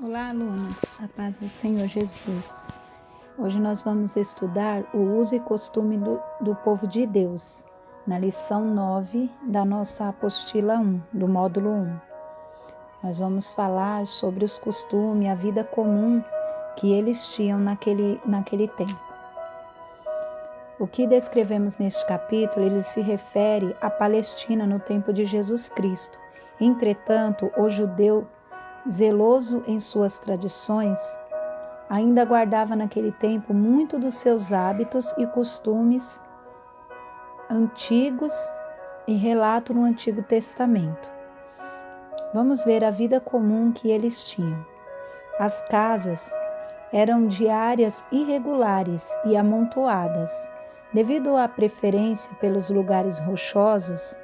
Olá, alunos, a paz do Senhor Jesus. Hoje nós vamos estudar o uso e costume do povo de Deus, na lição 9 da nossa apostila 1, do módulo 1. Nós vamos falar sobre os costumes, a vida comum que eles tinham naquele tempo. O que descrevemos neste capítulo, ele se refere à Palestina no tempo de Jesus Cristo. Entretanto, o judeu, zeloso em suas tradições, ainda guardava naquele tempo muito dos seus hábitos e costumes antigos e relato no Antigo Testamento. Vamos ver a vida comum que eles tinham. As casas eram de áreas irregulares e amontoadas. Devido à preferência pelos lugares rochosos,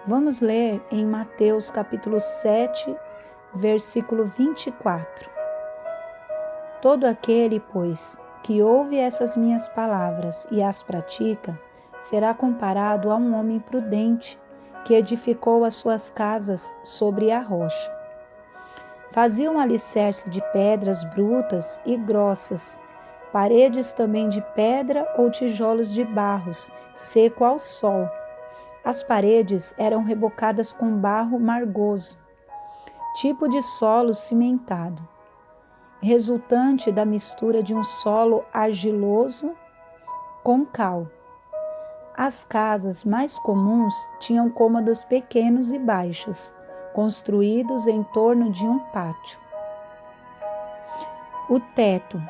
vamos ler em Mateus capítulo 7, versículo 24. Todo aquele, pois, que ouve essas minhas palavras e as pratica, será comparado a um homem prudente que edificou as suas casas sobre a rocha. Fazia um alicerce de pedras brutas e grossas, paredes também de pedra ou tijolos de barros, seco ao sol. As paredes eram rebocadas com barro margoso, tipo de solo cimentado, resultante da mistura de um solo argiloso com cal. As casas mais comuns tinham cômodos pequenos e baixos, construídos em torno de um pátio. O teto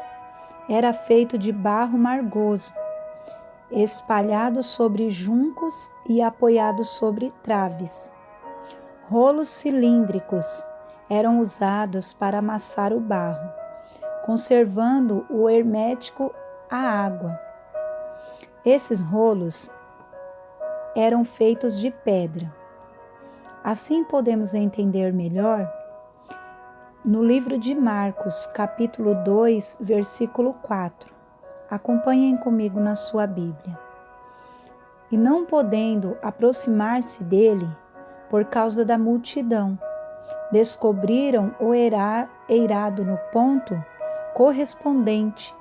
era feito de barro margoso, espalhado sobre juncos e apoiado sobre traves. Rolos cilíndricos eram usados para amassar o barro, conservando o hermético à água. Esses rolos eram feitos de pedra. Assim podemos entender melhor no livro de Marcos, capítulo 2, versículo 4. Acompanhem comigo na sua Bíblia. E não podendo aproximar-se dele, por causa da multidão, descobriram o eirado no ponto correspondente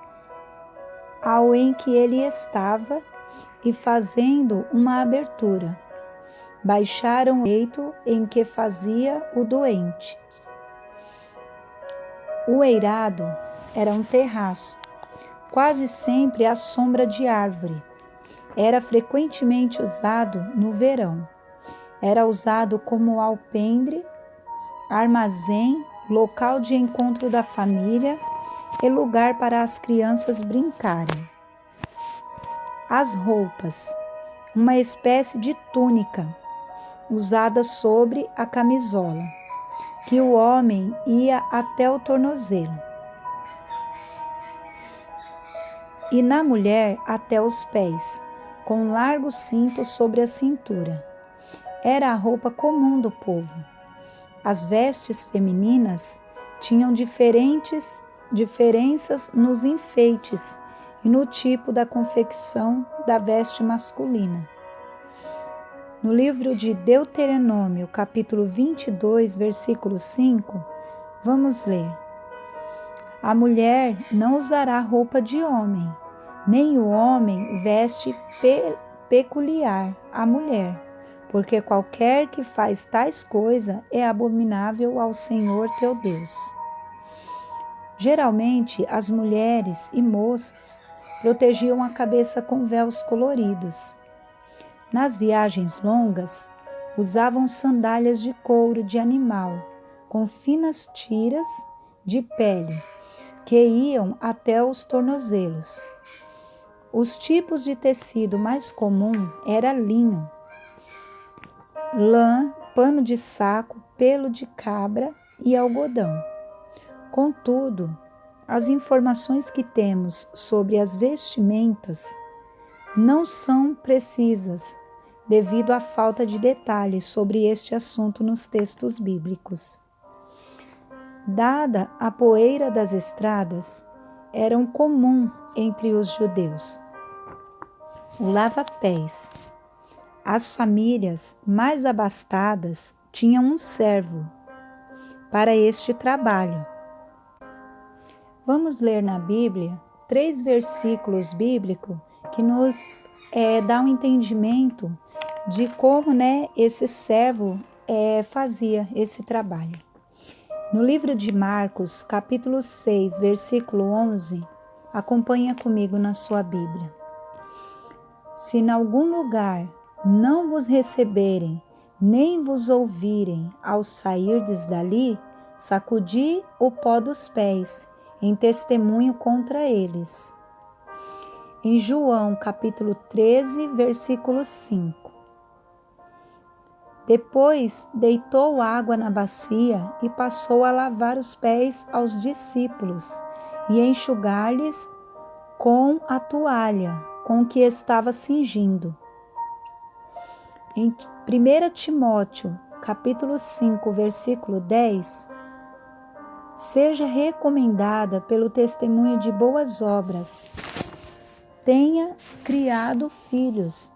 ao em que ele estava e, fazendo uma abertura, baixaram o leito em que fazia o doente. O eirado era um terraço, quase sempre à sombra de árvore. Era frequentemente usado no verão. Era usado como alpendre, armazém, local de encontro da família e lugar para as crianças brincarem. As roupas, uma espécie de túnica, usada sobre a camisola, que o homem ia até o tornozelo, e na mulher até os pés, com largo cinto sobre a cintura. Era a roupa comum do povo. As vestes femininas tinham diferenças nos enfeites e no tipo da confecção da veste masculina. No livro de Deuteronômio, capítulo 22, versículo 5, vamos ler: A mulher não usará roupa de homem, nem o homem veste peculiar à mulher, porque qualquer que faz tais coisas é abominável ao Senhor teu Deus. Geralmente, as mulheres e moças protegiam a cabeça com véus coloridos. Nas viagens longas, usavam sandálias de couro de animal, com finas tiras de pele, que iam até os tornozelos. Os tipos de tecido mais comum era linho, lã, pano de saco, pelo de cabra e algodão. Contudo, as informações que temos sobre as vestimentas não são precisas, devido à falta de detalhes sobre este assunto nos textos bíblicos. Dada a poeira das estradas, era comum entre os judeus o lava-pés. As famílias mais abastadas tinham um servo para este trabalho. Vamos ler na Bíblia 3 versículos bíblicos que nos dá um entendimento de como, esse servo fazia esse trabalho. No livro de Marcos, capítulo 6, versículo 11, acompanha comigo na sua Bíblia. Se em algum lugar não vos receberem, nem vos ouvirem ao sairdes dali, sacudi o pó dos pés, em testemunho contra eles. Em João, capítulo 13, versículo 5. Depois deitou água na bacia e passou a lavar os pés aos discípulos e enxugar-lhes com a toalha com que estava cingindo. Em 1 Timóteo, capítulo 5, versículo 10, seja recomendada pelo testemunho de boas obras, tenha criado filhos,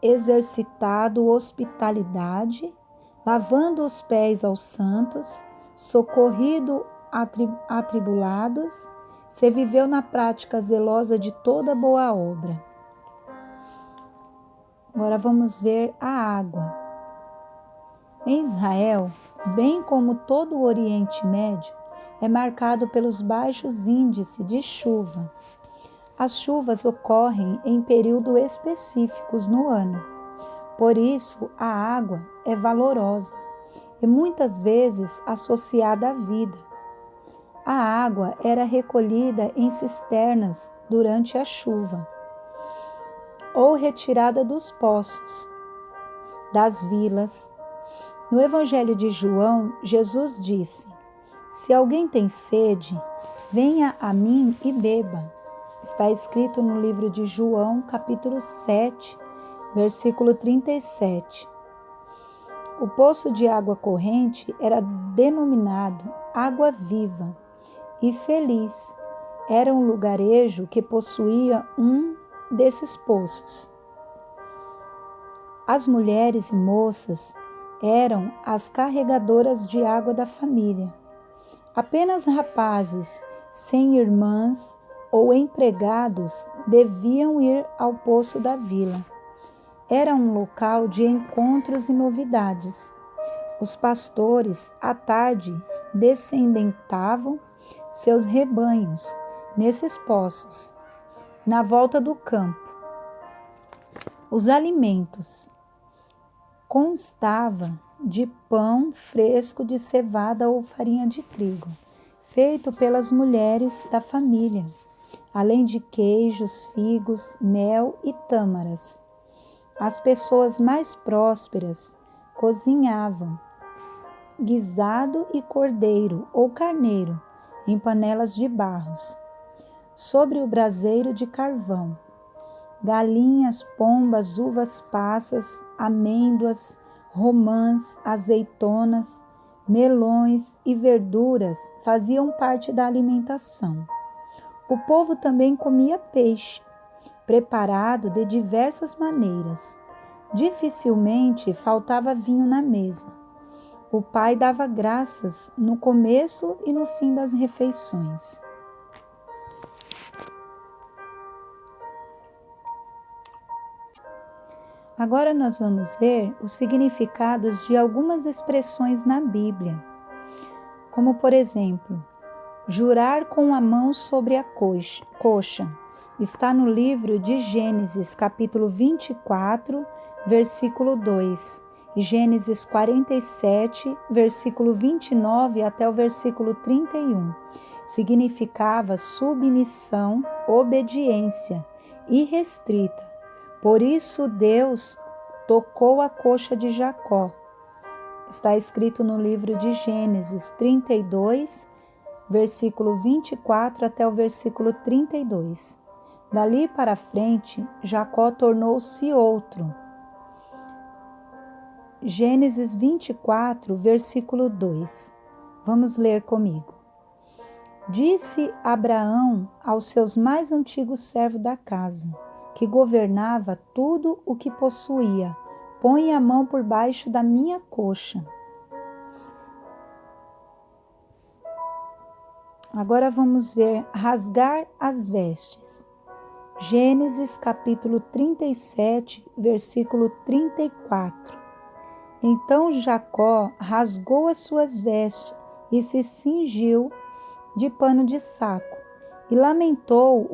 exercitado hospitalidade, lavando os pés aos santos, socorrido atribulados, se viveu na prática zelosa de toda boa obra. Agora vamos ver a água. Em Israel, bem como todo o Oriente Médio, é marcado pelos baixos índices de chuva. As chuvas ocorrem em períodos específicos no ano. Por isso, a água é valorosa e muitas vezes associada à vida. A água era recolhida em cisternas durante a chuva ou retirada dos poços, das vilas. No Evangelho de João, Jesus disse: se alguém tem sede, venha a mim e beba. Está escrito no livro de João, capítulo 7, versículo 37. O poço de água corrente era denominado Água Viva e Feliz. Era um lugarejo que possuía um desses poços. As mulheres e moças eram as carregadoras de água da família. Apenas rapazes, sem irmãs ou empregados deviam ir ao poço da vila. Era um local de encontros e novidades. Os pastores, à tarde, descendentavam seus rebanhos nesses poços, na volta do campo. Os alimentos constavam de pão fresco de cevada ou farinha de trigo, feito pelas mulheres da família, além de queijos, figos, mel e tâmaras. As pessoas mais prósperas cozinhavam guisado e cordeiro ou carneiro em panelas de barros, sobre o braseiro de carvão. Galinhas, pombas, uvas passas, amêndoas, romãs, azeitonas, melões e verduras faziam parte da alimentação. O povo também comia peixe, preparado de diversas maneiras. Dificilmente faltava vinho na mesa. O pai dava graças no começo e no fim das refeições. Agora nós vamos ver os significados de algumas expressões na Bíblia, como por exemplo, jurar com a mão sobre a coxa. Está no livro de Gênesis, capítulo 24, versículo 2, e Gênesis 47, versículo 29 até o versículo 31. Significava submissão, obediência irrestrita. Por isso Deus tocou a coxa de Jacó. Está escrito no livro de Gênesis 32, versículo 24 até o versículo 32. Dali para frente, Jacó tornou-se outro. Gênesis 24, versículo 2. Vamos ler comigo. Disse Abraão aos seus mais antigos servos da casa, que governava tudo o que possuía: põe a mão por baixo da minha coxa. Agora vamos ver rasgar as vestes. Gênesis capítulo 37, versículo 34. Então Jacó rasgou as suas vestes e se cingiu de pano de saco, e lamentou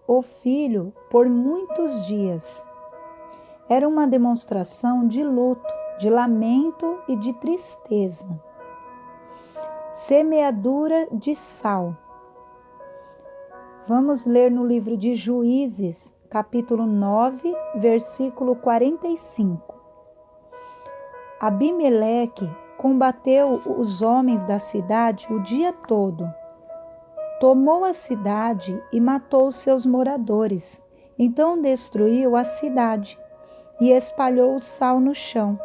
o filho por muitos dias. Era uma demonstração de luto, de lamento e de tristeza. Semeadura de sal. Vamos ler no livro de Juízes, capítulo 9, versículo 45. Abimeleque combateu os homens da cidade o dia todo. Tomou a cidade e matou os seus moradores. Então destruiu a cidade e espalhou o sal no chão.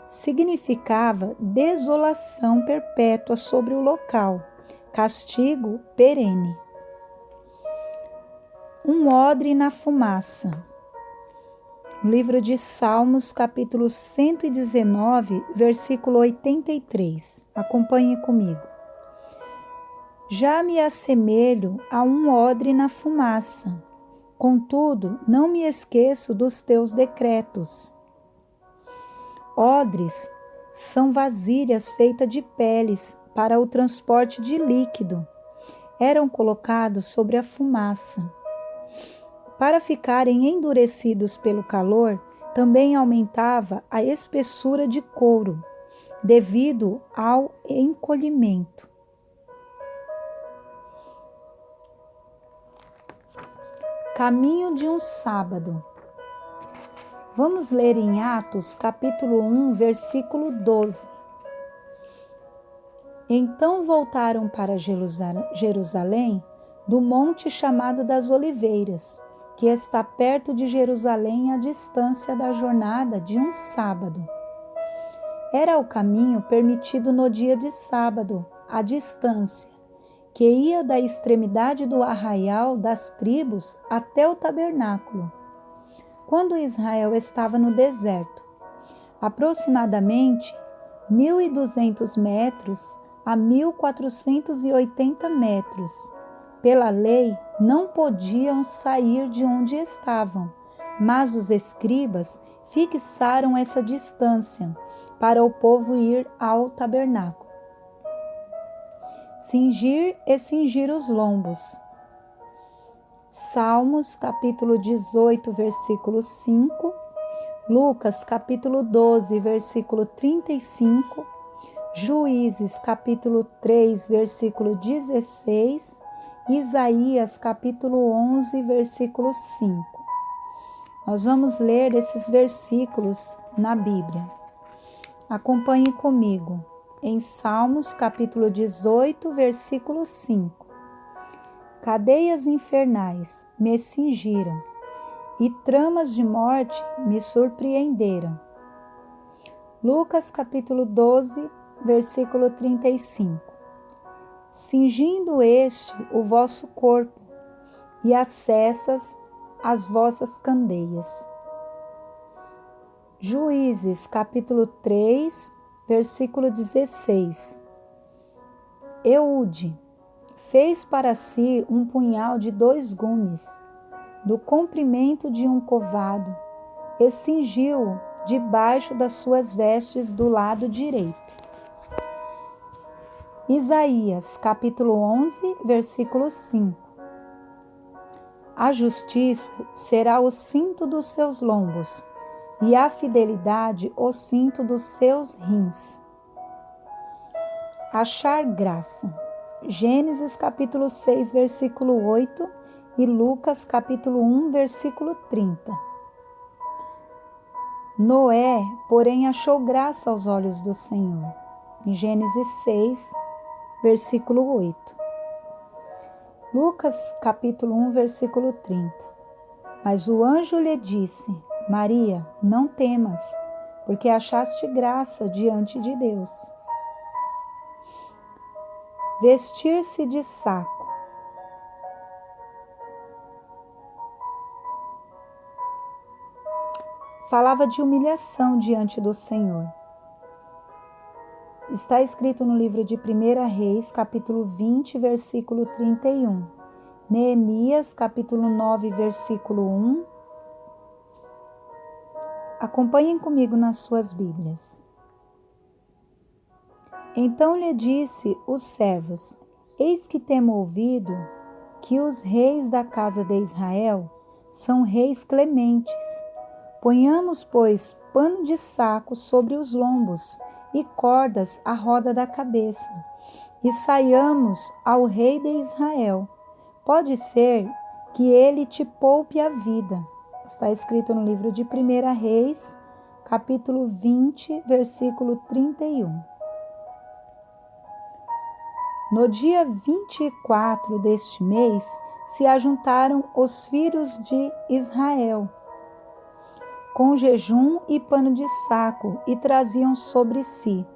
Significava desolação perpétua sobre o local, castigo perene. Um odre na fumaça. Livro de Salmos, capítulo 119, versículo 83. Acompanhe comigo. Já me assemelho a um odre na fumaça, contudo, não me esqueço dos teus decretos. Odres são vasilhas feitas de peles para o transporte de líquido. Eram colocados sobre a fumaça. Para ficarem endurecidos pelo calor, também aumentava a espessura de couro, devido ao encolhimento. Caminho de um sábado. Vamos ler em Atos, capítulo 1, versículo 12. Então voltaram para Jerusalém, do monte chamado das Oliveiras, que está perto de Jerusalém à distância da jornada de um sábado. Era o caminho permitido no dia de sábado, à distância, que ia da extremidade do arraial das tribos até o tabernáculo, quando Israel estava no deserto, aproximadamente 1.200 metros a 1.480 metros. Pela lei, não podiam sair de onde estavam, mas os escribas fixaram essa distância para o povo ir ao tabernáculo. Cingir e cingir os lombos. Salmos, capítulo 18, versículo 5, Lucas, capítulo 12, versículo 35, Juízes, capítulo 3, versículo 16, Isaías, capítulo 11, versículo 5. Nós vamos ler esses versículos na Bíblia. Acompanhe comigo em Salmos, capítulo 18, versículo 5. Cadeias infernais me cingiram e tramas de morte me surpreenderam. Lucas capítulo 12, versículo 35. Cingindo este o vosso corpo e acessas as vossas candeias. Juízes capítulo 3, versículo 16. Eude fez para si um punhal de 2 gumes, do comprimento de um covado, e cingiu-o debaixo das suas vestes do lado direito. Isaías, capítulo 11, versículo 5. A justiça será o cinto dos seus lombos, e a fidelidade o cinto dos seus rins. Achar graça. Gênesis capítulo 6, versículo 8 e Lucas capítulo 1, versículo 30. Noé, porém, achou graça aos olhos do Senhor. Em Gênesis 6, versículo 8. Lucas capítulo 1, versículo 30. Mas o anjo lhe disse: Maria, não temas, porque achaste graça diante de Deus. Vestir-se de saco. Falava de humilhação diante do Senhor. Está escrito no livro de 1 Reis, capítulo 20, versículo 31. Neemias, capítulo 9, versículo 1. Acompanhem comigo nas suas Bíblias. Então lhe disse os servos: Eis que temo ouvido que os reis da casa de Israel são reis clementes. Ponhamos, pois, pano de saco sobre os lombos e cordas à roda da cabeça, e saiamos ao rei de Israel. Pode ser que ele te poupe a vida. Está escrito no livro de 1 Reis, capítulo 20, versículo 31. No dia 24 deste mês, se ajuntaram os filhos de Israel, com jejum e pano de saco, e traziam sobre si.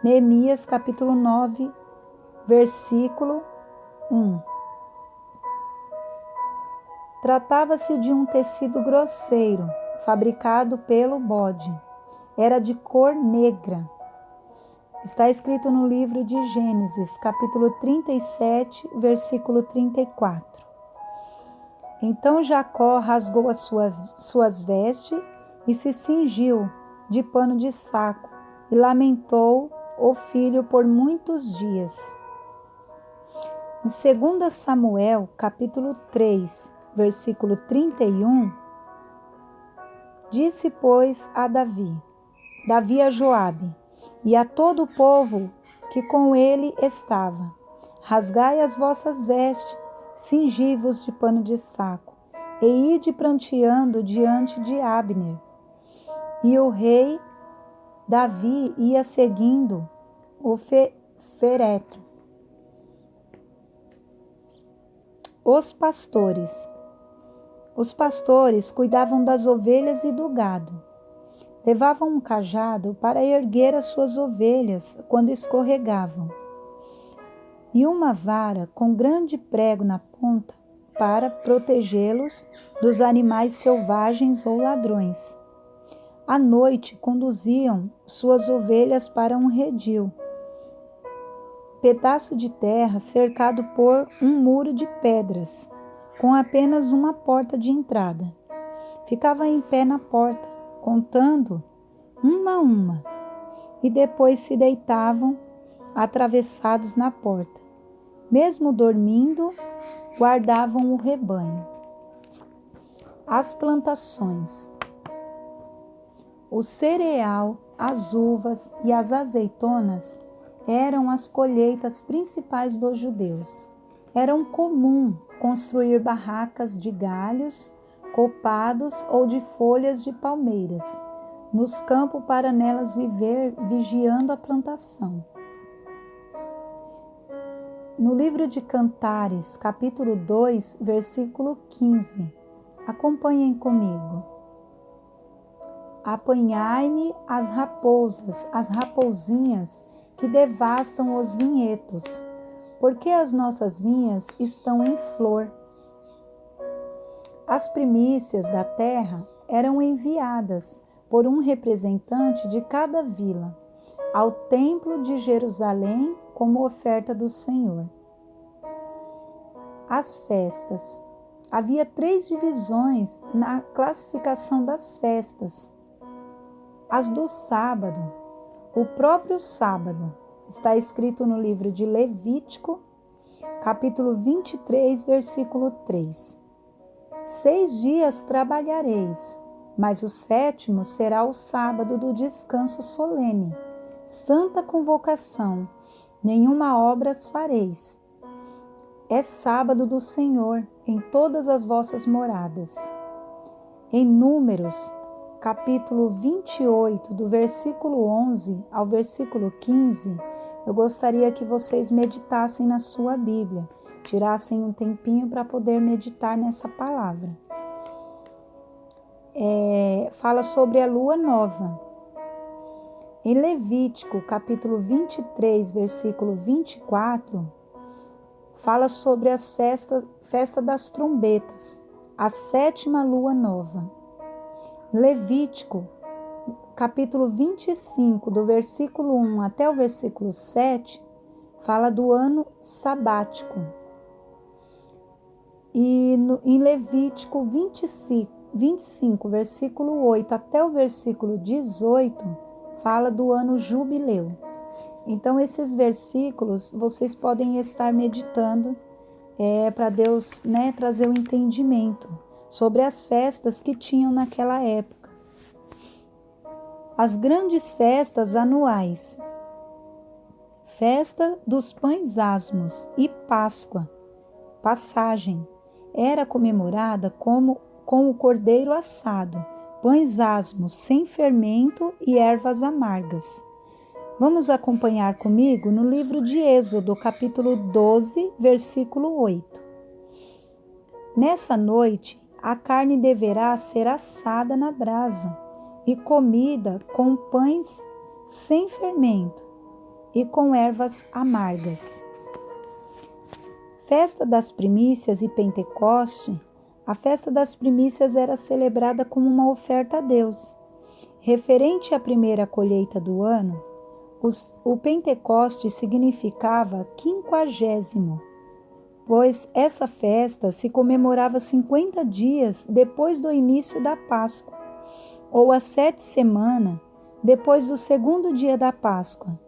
Neemias, capítulo 9, versículo 1. Tratava-se de um tecido grosseiro, fabricado pelo bode. Era de cor negra. Está escrito no livro de Gênesis, capítulo 37, versículo 34. Então Jacó rasgou as suas vestes e se cingiu de pano de saco e lamentou o filho por muitos dias. Em 2 Samuel, capítulo 3, versículo 31, disse, pois, a Davi a Joabe e a todo o povo que com ele estava: rasgai as vossas vestes, cingi-vos de pano de saco, e ide pranteando diante de Abner. E o rei Davi ia seguindo o féretro. Os pastores cuidavam das ovelhas e do gado. Levavam um cajado para erguer as suas ovelhas quando escorregavam, e uma vara com grande prego na ponta para protegê-los dos animais selvagens ou ladrões. À noite conduziam suas ovelhas para um redil, pedaço de terra cercado por um muro de pedras, com apenas uma porta de entrada. Ficava em pé na porta, contando uma a uma, e depois se deitavam atravessados na porta. Mesmo dormindo, guardavam o rebanho. As plantações. O cereal, as uvas e as azeitonas eram as colheitas principais dos judeus. Era comum construir barracas de galhos, copados ou de folhas de palmeiras, nos campos para nelas viver vigiando a plantação. No livro de Cantares, capítulo 2, versículo 15, acompanhem comigo. Apanhai-me as raposas, as raposinhas que devastam os vinhedos, porque as nossas vinhas estão em flor. As primícias da terra eram enviadas por um representante de cada vila ao templo de Jerusalém como oferta do Senhor. As festas. Havia 3 divisões na classificação das festas. As do sábado. O próprio sábado está escrito no livro de Levítico, capítulo 23, versículo 3. 6 dias trabalhareis, mas o 7º será o sábado do descanso solene, santa convocação, nenhuma obra fareis. É sábado do Senhor em todas as vossas moradas. Em Números, capítulo 28, do versículo 11 ao versículo 15, eu gostaria que vocês meditassem na sua Bíblia, tirassem um tempinho para poder meditar nessa palavra. Fala sobre a lua nova. Em Levítico, capítulo 23, versículo 24, fala sobre as festa das trombetas, a 7ª lua nova. Levítico, capítulo 25, do versículo 1 até o versículo 7, fala do ano sabático. E em Levítico 25, versículo 8 até o versículo 18, fala do ano jubileu. Então, esses versículos vocês podem estar meditando para Deus, trazer o entendimento sobre as festas que tinham naquela época. As grandes festas anuais, festa dos pães asmos e Páscoa, passagem, era comemorada com o cordeiro assado, pães asmos sem fermento e ervas amargas. Vamos acompanhar comigo no livro de Êxodo, capítulo 12, versículo 8. Nessa noite, a carne deverá ser assada na brasa e comida com pães sem fermento e com ervas amargas. Festa das primícias e Pentecoste. A festa das primícias era celebrada como uma oferta a Deus. Referente à primeira colheita do ano, o Pentecoste significava 50º, pois essa festa se comemorava 50 dias depois do início da Páscoa, ou as 7 semanas depois do segundo dia da Páscoa.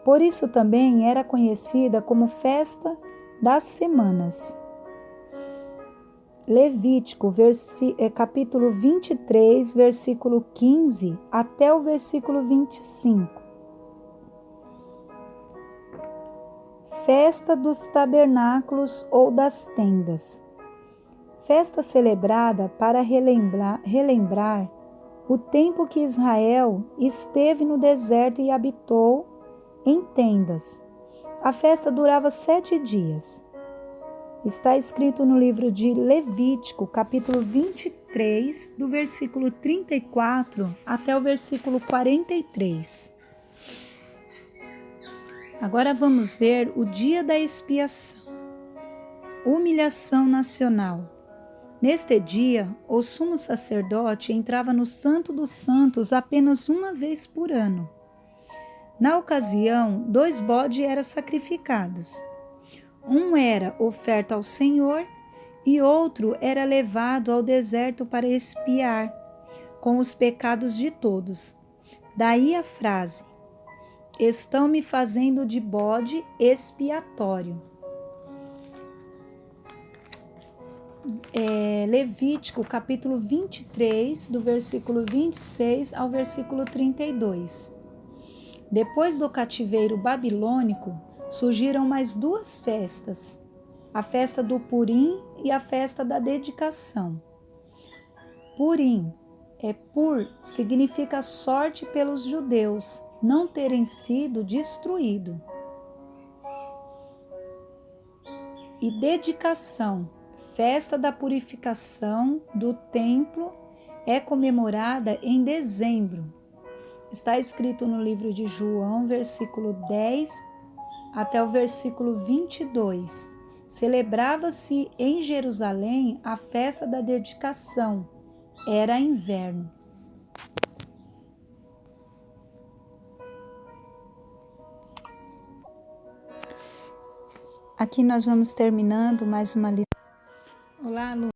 Por isso também era conhecida como Festa das Semanas. Levítico, capítulo 23, versículo 15 até o versículo 25. Festa dos Tabernáculos ou das Tendas. Festa celebrada para relembrar o tempo que Israel esteve no deserto e habitou em tendas. A festa durava 7 dias. Está escrito no livro de Levítico, capítulo 23, do versículo 34 até o versículo 43. Agora vamos ver o dia da expiação. Humilhação nacional. Neste dia, o sumo sacerdote entrava no Santo dos Santos apenas uma vez por ano. Na ocasião, 2 bodes eram sacrificados. Um era oferta ao Senhor e outro era levado ao deserto para expiar com os pecados de todos. Daí a frase: estão me fazendo de bode expiatório. Levítico, capítulo 23, do versículo 26 ao versículo 32. Depois do cativeiro babilônico, surgiram mais 2 festas, a festa do Purim e a festa da dedicação. Purim, pur, significa sorte pelos judeus não terem sido destruídos. E dedicação, festa da purificação do templo, é comemorada em dezembro. Está escrito no livro de João, versículo 10 até o versículo 22. Celebrava-se em Jerusalém a festa da dedicação. Era inverno. Aqui nós vamos terminando mais uma lição. Olá, alunos.